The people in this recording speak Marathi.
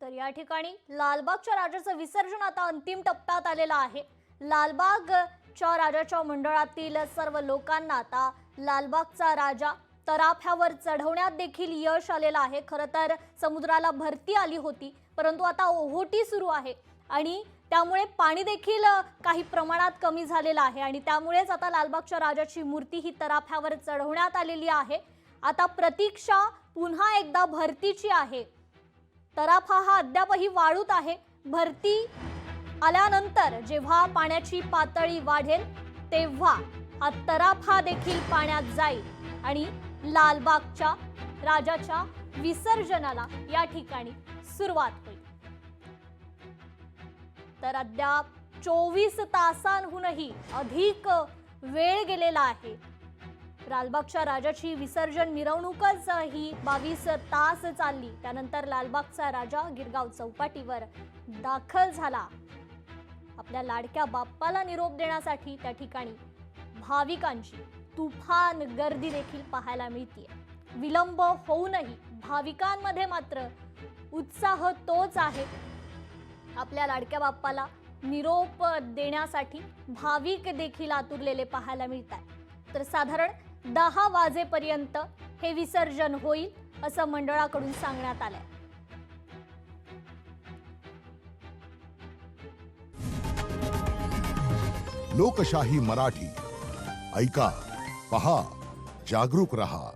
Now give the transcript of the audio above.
तर या ठिकाणी लालबागच्या राजाचं विसर्जन आता अंतिम टप्प्यात आलेलं आहे। लालबागच्या राजाच्या मंडळातील सर्व लोकांना आता लालबागचा राजा तराफ्यावर चढवण्यात देखील यश आलेलं आहे। खरं तर समुद्राला भरती आली होती, परंतु आता ओहोटी सुरू आहे आणि त्यामुळे पाणी देखील काही प्रमाणात कमी झालेलं आहे आणि त्यामुळेच आता लालबागच्या राजाची मूर्ती ही तराफ्यावर चढवण्यात आलेली आहे। आता प्रतीक्षा पुन्हा एकदा भरतीची आहे। तराफा हा अद्यापही वाळूत आहे। भरती आल्यानंतर जेव्हा पाण्याची पातळी वाढेल तेव्हा हा तराफा देखील पाण्यात जाईल आणि लालबागच्या राजाच्या विसर्जनाला या ठिकाणी सुरुवात होईल। तर अद्याप 24 तासांहूनही अधिक वेळ गेलेला आहे। लालबागच्या राजाची विसर्जन मिरवणूकच ही 22 तास चालली। त्यानंतर लालबागचा राजा गिरगाव चौपाटीवर दाखल झाला। आपल्या लाडक्या बाप्पाला निरोप देण्यासाठी त्या ठिकाणी भाविकांची तुफान गर्दी देखील पाहायला मिळते। विलंब होऊनही भाविकांमध्ये मात्र उत्साह तोच आहे। आपल्या लाडक्या बाप्पाला निरोप देण्यासाठी भाविक देखील आतुरलेले पाहायला मिळतात। तर साधारण 10 वाजेपर्यंत हे विसर्जन होईल असं मंडळाकडून सांगण्यात आलंय। लोकशाही मराठी ऐका, पहा, जागरूक रहा।